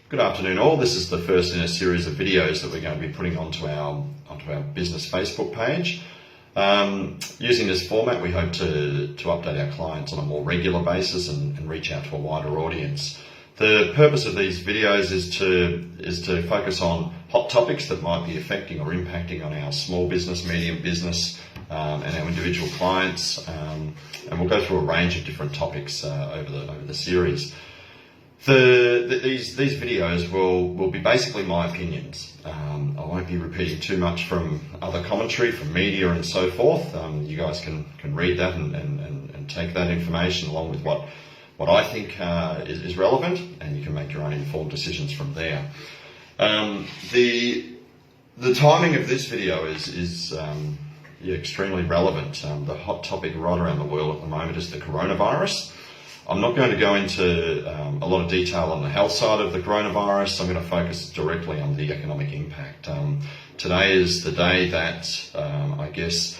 Good afternoon all. This is the first in a series of videos that we're going to be putting onto our business Facebook page. Using this format, we hope to update our clients on a more regular basis and reach out to a wider audience. The purpose of these videos is to focus on hot topics that might be affecting or impacting on our small business, medium business, and our individual clients. And we'll go through a range of different topics over the series. These videos will be basically my opinions. I won't be repeating too much from other commentary, from media and so forth. You guys can read that and take that information along with what I think is relevant, and you can make your own informed decisions from there. The timing of this video is extremely relevant. The hot topic right around the world at the moment is the coronavirus. I'm not going to go into a lot of detail on the health side of the coronavirus. I'm going to focus directly on the economic impact. Today is the day that I guess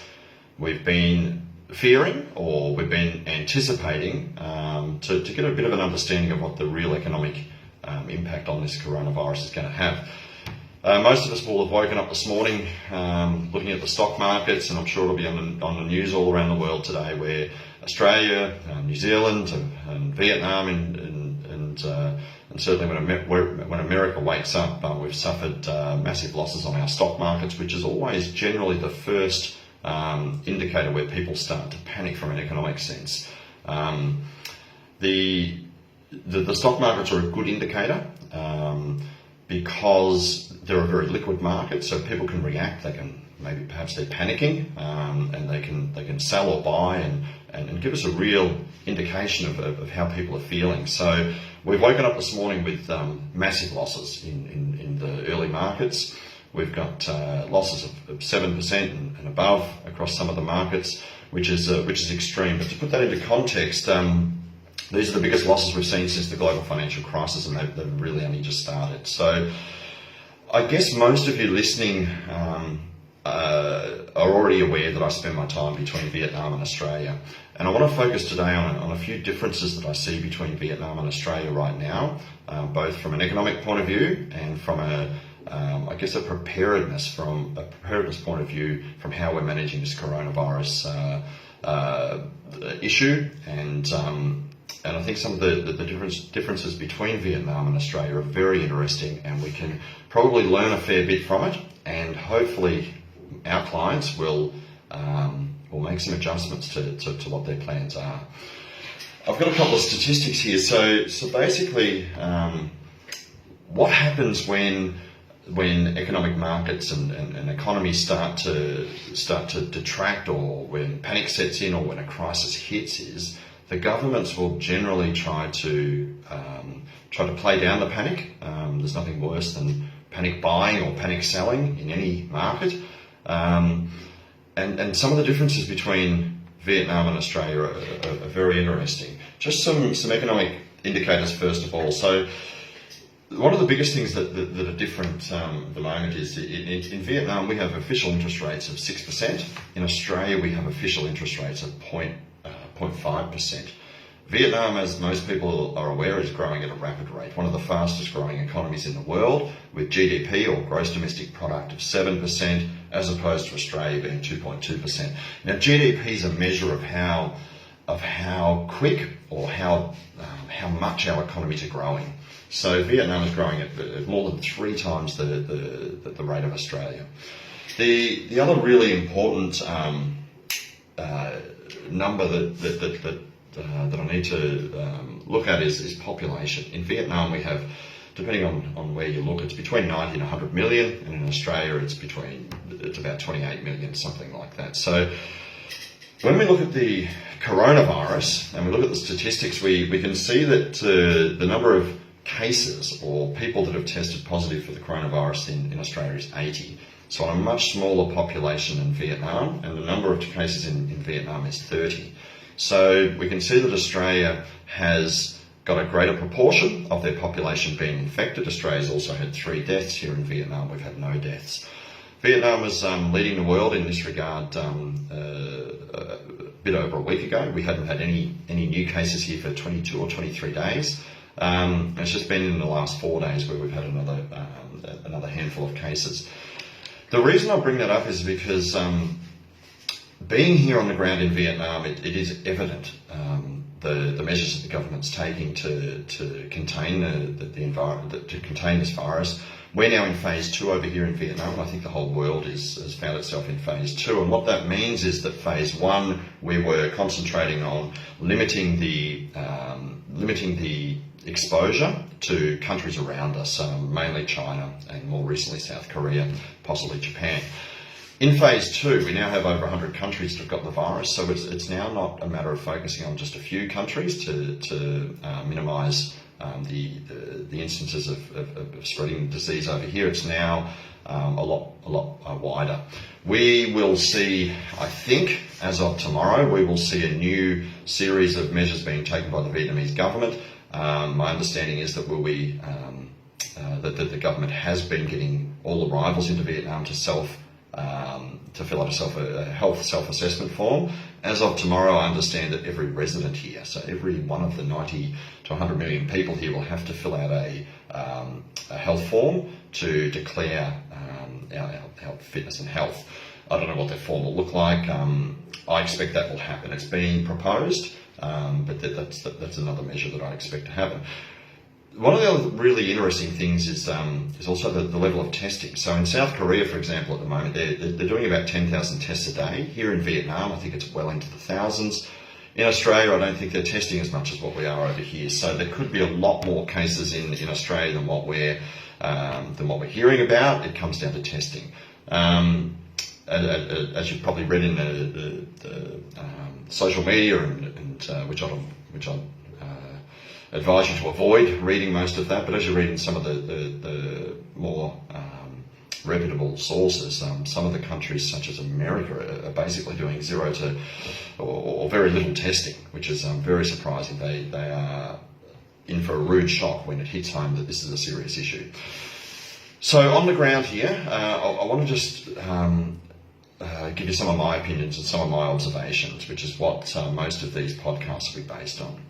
we've been fearing, or we've been anticipating, to get a bit of an understanding of what the real economic impact on this coronavirus is going to have. Most of us will have woken up this morning looking at the stock markets, and I'm sure it'll be on the news all around the world today, where Australia, New Zealand and Vietnam and certainly when America wakes up, we've suffered massive losses on our stock markets, which is always generally the first indicator where people start to panic from an economic sense. The stock markets are a good indicator because they're a very liquid market, so people can react. They can perhaps they're panicking, and they can sell or buy and give us a real indication of how people are feeling. So we've woken up this morning with massive losses in the early markets. We've got losses of 7% and above across some of the markets, which is extreme. But to put that into context, these are the biggest losses we've seen since the global financial crisis, and they've really only just started. So I guess most of you listening are already aware that I spend my time between Vietnam and Australia. And I want to focus today on a few differences that I see between Vietnam and Australia right now, both from an economic point of view and from a preparedness point of view from how we're managing this coronavirus issue. And I think some of the differences between Vietnam and Australia are very interesting, and we can probably learn a fair bit from it, and hopefully our clients will make some adjustments to what their plans are. I've got a couple of statistics here. So basically, what happens when economic markets and economies start to detract, or when panic sets in, or when a crisis hits, is the governments will generally try to play down the panic. There's nothing worse than panic buying or panic selling in any market. And some of the differences between Vietnam and Australia are very interesting. Just some economic indicators first of all. So one of the biggest things that are different at the moment is in Vietnam we have official interest rates of 6%. In Australia we have official interest rates of 0.5%. Vietnam, as most people are aware, is growing at a rapid rate, one of the fastest growing economies in the world, with GDP, or gross domestic product, of 7%, as opposed to Australia being 2.2%. Now, GDP is a measure of how quick or how much our economies are growing. So Vietnam is growing at more than 3 times the rate of Australia. The other really important number that I need to look at is population. In Vietnam we have, depending on where you look, it's between 90 and 100 million, and in Australia it's about 28 million, something like that. So when we look at the coronavirus and we look at the statistics, we can see that the number of cases or people that have tested positive for the coronavirus in Australia is 80. So on a much smaller population than Vietnam, and the number of cases in Vietnam is 30. So we can see that Australia has got a greater proportion of their population being infected. Australia's also had 3 deaths. Here in Vietnam we've had no deaths. Vietnam was leading the world in this regard a bit over a week ago. We hadn't had any new cases here for 22 or 23 days. It's just been in the last 4 days where we've had another handful of cases. The reason I bring that up is because being here on the ground in Vietnam, it is evident the measures that the government's taking to contain the environment, to contain this virus. We're now in phase 2 over here in Vietnam, and I think the whole world has found itself in phase 2. And what that means is that phase 1, we were concentrating on limiting the exposure to countries around us, mainly China and more recently South Korea, possibly Japan. In phase 2, we now have over 100 countries that have got the virus, so it's now not a matter of focusing on just a few countries to minimise the instances of spreading the disease over here. It's now a lot wider. We will see, I think, as of tomorrow, we will see a new series of measures being taken by the Vietnamese government. My understanding is that that the government has been getting all arrivals into Vietnam to fill out a health self-assessment form. As of tomorrow, I understand that every resident here, so every one of the 90 to 100 million people here, will have to fill out a health form to declare our fitness and health. I don't know what that form will look like. I expect that will happen. It's being proposed, but that's another measure that I expect to happen. One of the other really interesting things is also the level of testing. So in South Korea, for example, at the moment, they're doing about 10,000 tests a day. Here in Vietnam, I think it's well into the thousands. In Australia, I don't think they're testing as much as what we are over here. So there could be a lot more cases in Australia than what we're hearing about. It comes down to testing. As you've probably read in the social media, and which I advise you to avoid reading most of that, but as you read in some of the more reputable sources, some of the countries such as America are basically doing zero to or very little testing, which is very surprising. They are in for a rude shock when it hits home that this is a serious issue. So on the ground here, I want to just give you some of my opinions and some of my observations, which is what most of these podcasts will be based on.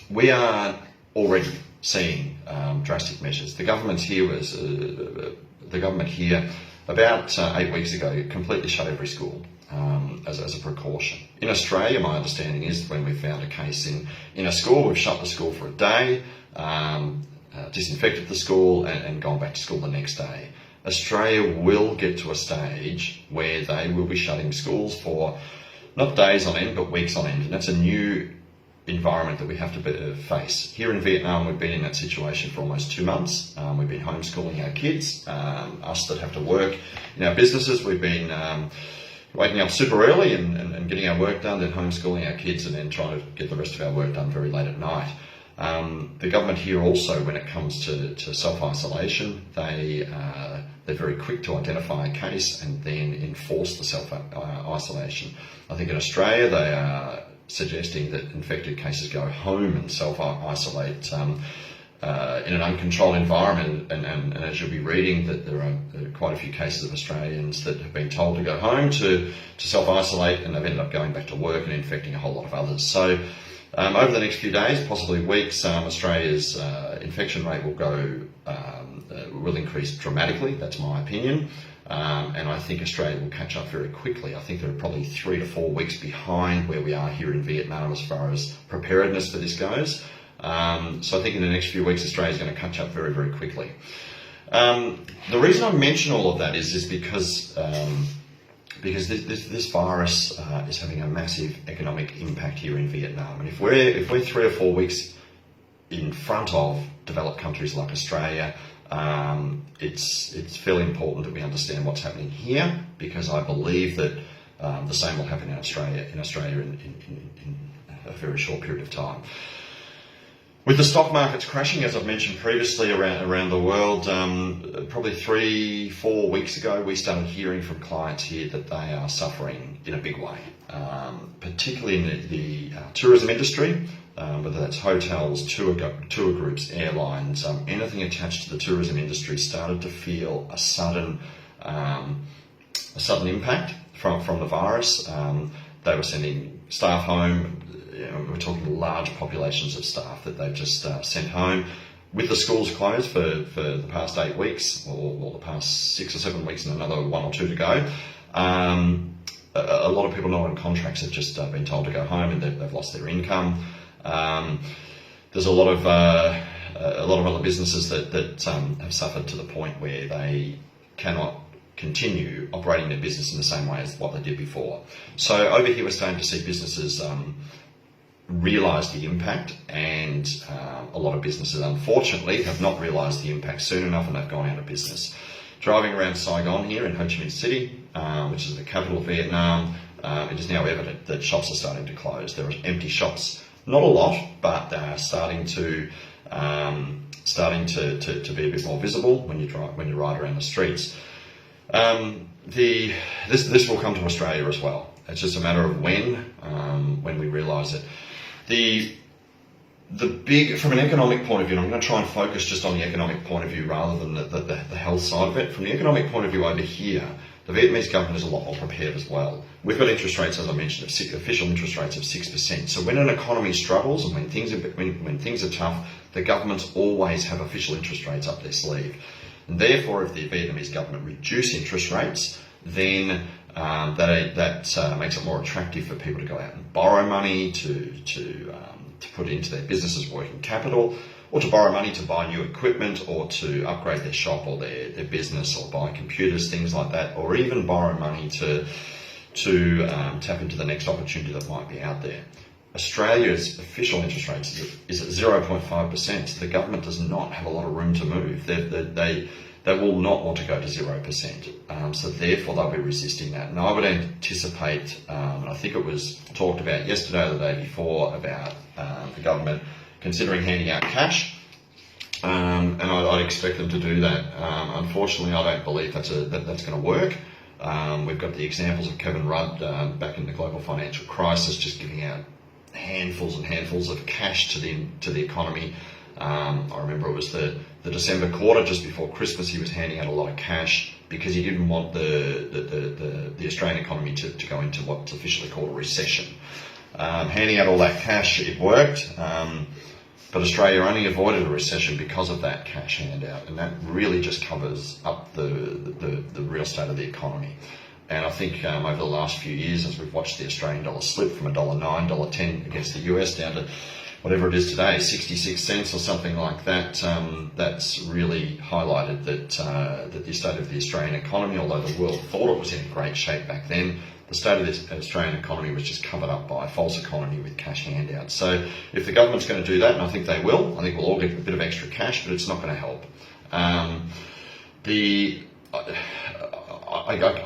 We are already seeing drastic measures. The government here about 8 weeks ago completely shut every school as a precaution. In Australia, my understanding is when we found a case in a school, we've shut the school for a day, disinfected the school and gone back to school the next day. Australia will get to a stage where they will be shutting schools for not days on end, but weeks on end, and that's a new environment that we have to face. Here in Vietnam, we've been in that situation for almost 2 months. We've been homeschooling our kids. Us that have to work in our businesses, we've been waking up super early and getting our work done, then homeschooling our kids, and then trying to get the rest of our work done very late at night. The government here also, when it comes to self-isolation, they're very quick to identify a case and then enforce the self-isolation. I think in Australia they are suggesting that infected cases go home and self-isolate in an uncontrolled environment, and as you'll be reading, that there are quite a few cases of Australians that have been told to go home to self-isolate, and they've ended up going back to work and infecting a whole lot of others. So over the next few days, possibly weeks, Australia's infection rate will increase dramatically. That's my opinion. And I think Australia will catch up very quickly. I think they're probably 3 to 4 weeks behind where we are here in Vietnam as far as preparedness for this goes. So I think in the next few weeks, Australia's going to catch up very, very quickly. The reason I mention all of that is because this virus is having a massive economic impact here in Vietnam. And if we're 3 or 4 weeks in front of developed countries like Australia, it's fairly important that we understand what's happening here, because I believe that the same will happen in Australia in a very short period of time. With the stock markets crashing, as I've mentioned previously, around the world, probably 3-4 weeks ago, we started hearing from clients here that they are suffering in a big way, particularly in the tourism industry, whether that's hotels, tour groups, airlines, anything attached to the tourism industry started to feel a sudden impact from the virus. They were sending staff home. we're talking large populations of staff that they've just sent home. With the schools closed for the past 8 weeks, or the past 6 or 7 weeks, and another 1 or 2 to go, a lot of people not on contracts have just been told to go home, and they've lost their income. There's a lot of other businesses that have suffered to the point where they cannot continue operating their business in the same way as what they did before. So over here we're starting to see businesses realise the impact, and a lot of businesses unfortunately have not realised the impact soon enough, and they've gone out of business. Driving around Saigon here in Ho Chi Minh City, which is the capital of Vietnam, it is now evident that shops are starting to close. There are empty shops, not a lot, but they are starting to be a bit more visible when you ride around the streets. This will come to Australia as well. It's just a matter of when we realise it. The big, from an economic point of view, and I'm going to try and focus just on the economic point of view rather than the health side of it. From the economic point of view over here, the Vietnamese government is a lot more prepared as well. We've got interest rates, as I mentioned, official interest rates of 6%. So when an economy struggles and when things are tough, the governments always have official interest rates up their sleeve. And therefore, if the Vietnamese government reduce interest rates, then that makes it more attractive for people to go out and borrow money to put into their businesses working capital, or to borrow money to buy new equipment, or to upgrade their shop or their business, or buy computers, things like that, or even borrow money to tap into the next opportunity that might be out there. Australia's official interest rate is at 0.5%, so the government does not have a lot of room to move. They will not want to go to 0%, so therefore they'll be resisting that. And I would anticipate, and I think it was talked about yesterday or the day before, about the government considering handing out cash, and I'd expect them to do that. Unfortunately, I don't believe that's going to work. We've got the examples of Kevin Rudd back in the global financial crisis, just giving out handfuls and handfuls of cash to the economy. I remember it was the December quarter, just before Christmas, he was handing out a lot of cash because he didn't want the Australian economy to go into what's officially called a recession. Handing out all that cash, it worked, but Australia only avoided a recession because of that cash handout, and that really just covers up the real state of the economy. And I think over the last few years, as we've watched the Australian dollar slip from $1.09, $1.10 against the US down to whatever it is today, 66 cents or something like that, that's really highlighted that the state of the Australian economy, although the world thought it was in great shape back then, the state of the Australian economy was just covered up by a false economy with cash handouts. So if the government's going to do that, and I think they will, I think we'll all get a bit of extra cash, but it's not going to help. I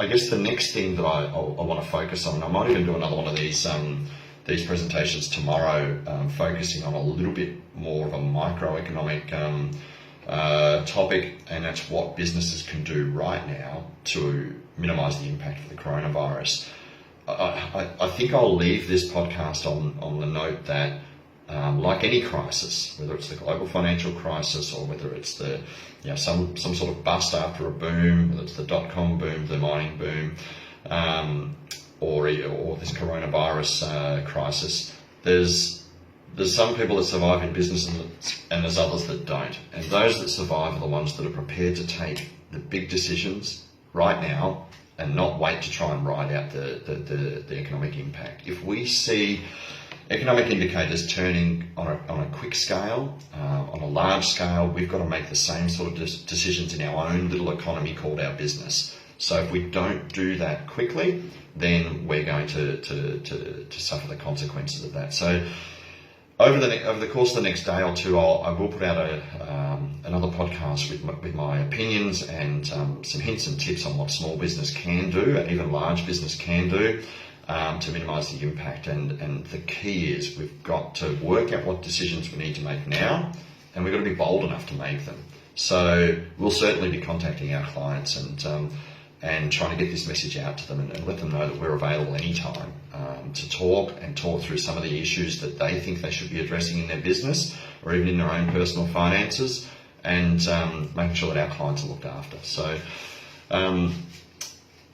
guess the next thing that I want to focus on, and I might even do another one of these presentations tomorrow, focusing on a little bit more of a microeconomic topic, and that's what businesses can do right now to minimise the impact of the coronavirus. I think I'll leave this podcast on the note that, like any crisis, whether it's the global financial crisis or whether it's some sort of bust after a boom, whether it's the .com boom, the mining boom, or this coronavirus crisis, there's some people that survive in business and there's others that don't. And those that survive are the ones that are prepared to take the big decisions right now and not wait to try and ride out the economic impact. If we see economic indicators turning on a quick scale, on a large scale, we've got to make the same sort of decisions in our own little economy called our business. So if we don't do that quickly, then we're going to suffer the consequences of that. So over the course of the next day or two, I will put out another podcast with my opinions and some hints and tips on what small business can do and even large business can do to minimise the impact. And the key is we've got to work out what decisions we need to make now, and we've got to be bold enough to make them. So we'll certainly be contacting our clients and trying to get this message out to them and let them know that we're available anytime to talk through some of the issues that they think they should be addressing in their business or even in their own personal finances, and making sure that our clients are looked after. So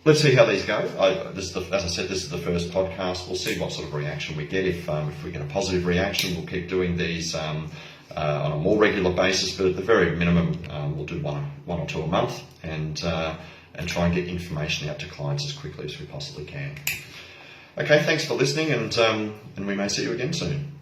let's see how these go. As I said, this is the first podcast. We'll see what sort of reaction we get. If we get a positive reaction, we'll keep doing these on a more regular basis. But at the very minimum, we'll do one or two a month, and try and get information out to clients as quickly as we possibly can. Okay, thanks for listening, and we may see you again soon.